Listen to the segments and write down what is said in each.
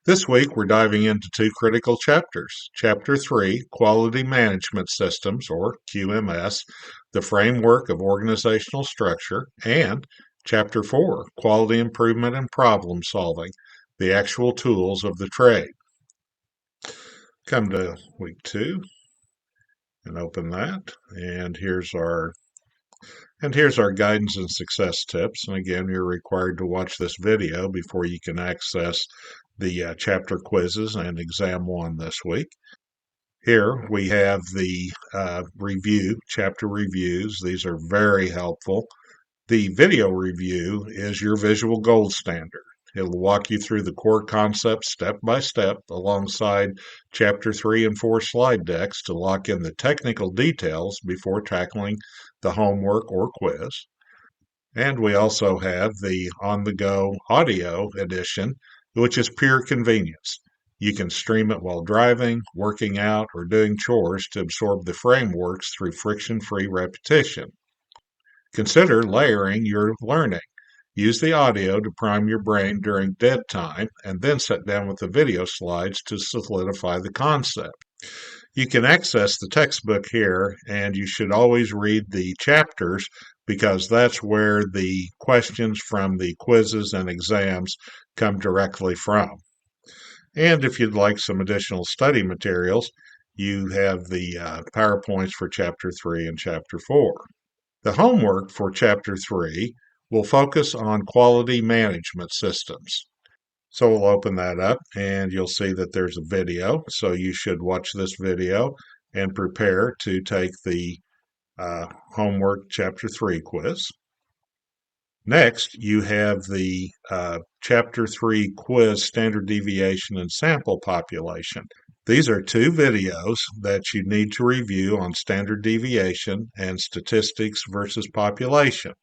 This week, we're diving into two critical chapters. Chapter 3, Quality Management Systems, or QMS, the framework of organizational structure, and Chapter 4, Quality Improvement and Problem Solving, the actual tools of the trade. Come to week 2 and open that. Here's our guidance and success tips. And again, you're required to watch this video before you can access the chapter quizzes and exam 1 this week. Here we have the chapter reviews. These are very helpful. The video review is your visual gold standard. It'll walk you through the core concepts step by step alongside chapter 3 and 4 slide decks to lock in the technical details before tackling the homework or quiz. And we also have the on-the-go audio edition, which is pure convenience. You can stream it while driving, working out, or doing chores to absorb the frameworks through friction-free repetition. Consider layering your learning. Use the audio to prime your brain during dead time, and then sit down with the video slides to solidify the concept. You can access the textbook here, and you should always read the chapters because that's where the questions from the quizzes and exams come directly from. And if you'd like some additional study materials, you have the PowerPoints for Chapter 3 and Chapter 4. The homework for Chapter 3 will focus on quality management systems. So we'll open that up and you'll see that there's a video. So you should watch this video and prepare to take the homework Chapter 3 quiz. Next, you have the Chapter 3 quiz standard deviation and sample population. These are two videos that you need to review on standard deviation and statistics versus population.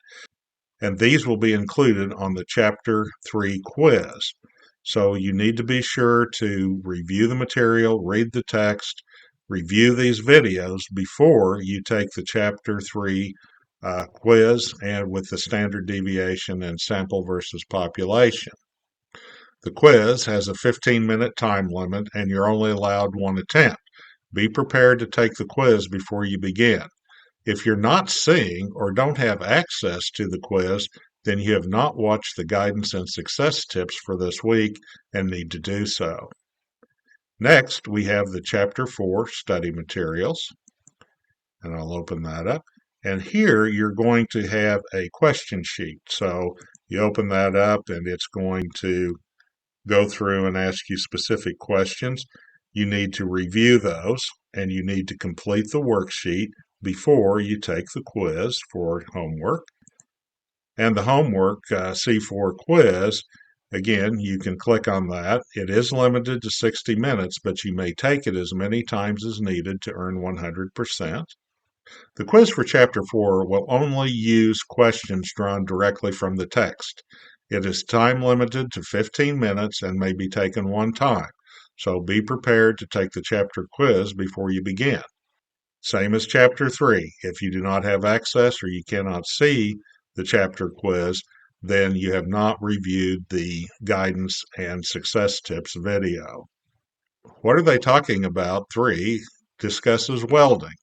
And these will be included on the Chapter 3 quiz. So you need to be sure to review the material, read the text, review these videos before you take the Chapter 3 quiz and with the standard deviation and sample versus population. The quiz has a 15-minute time limit and you're only allowed one attempt. Be prepared to take the quiz before you begin. If you're not seeing or don't have access to the quiz, then you have not watched the guidance and success tips for this week and need to do so. Next, we have the Chapter 4 study materials, and I'll open that up. And here you're going to have a question sheet. So you open that up and it's going to go through and ask you specific questions. You need to review those and you need to complete the worksheet before you take the quiz for homework. And the homework C4 quiz, again, you can click on that. It is limited to 60 minutes, but you may take it as many times as needed to earn 100%. The quiz for Chapter 4 will only use questions drawn directly from the text. It is time limited to 15 minutes and may be taken one time, so be prepared to take the chapter quiz before you begin. Same as Chapter 3. If you do not have access or you cannot see the chapter quiz, then you have not reviewed the guidance and success tips video. What are they talking about? 3 discusses welding.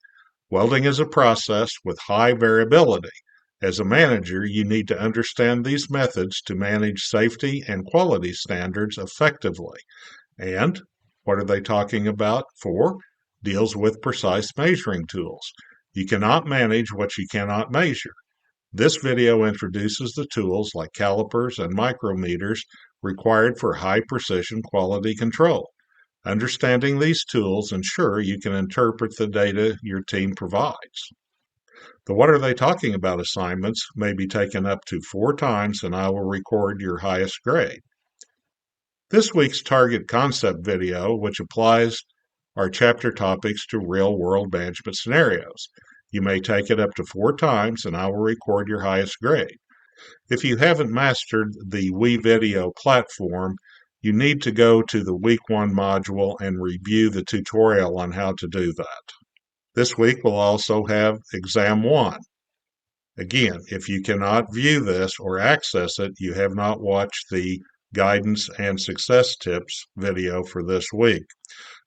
Welding is a process with high variability. As a manager, you need to understand these methods to manage safety and quality standards effectively. And what are they talking about? 4 deals with precise measuring tools. You cannot manage what you cannot measure. This video introduces the tools like calipers and micrometers required for high precision quality control. Understanding these tools ensure you can interpret the data your team provides. The What Are They Talking About assignments may be taken up to 4 times and I will record your highest grade. This week's target concept video, which applies our chapter topics to real-world management scenarios. You may take it up to 4 times and I will record your highest grade. If you haven't mastered the WeVideo platform, you need to go to the Week 1 module and review the tutorial on how to do that. This week we'll also have Exam 1. Again, if you cannot view this or access it, you have not watched the guidance and success tips video for this week.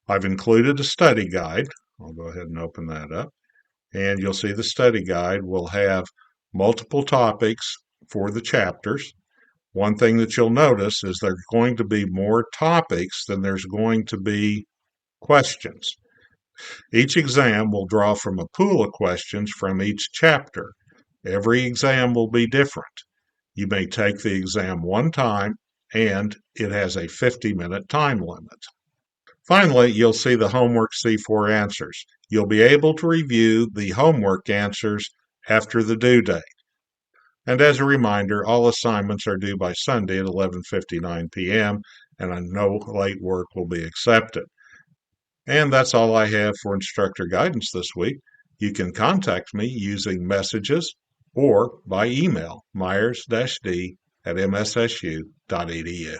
I've included a study guide. I'll go ahead and open that up. And you'll see the study guide will have multiple topics for the chapters. One thing that you'll notice is there's going to be more topics than there's going to be questions. Each exam will draw from a pool of questions from each chapter. Every exam will be different. You may take the exam one time, and it has a 50-minute time limit. Finally, you'll see the homework C4 answers. You'll be able to review the homework answers after the due date. And as a reminder, all assignments are due by Sunday at 11:59 p.m., and no late work will be accepted. And that's all I have for instructor guidance this week. You can contact me using messages or by email, myers-d@mssu.edu.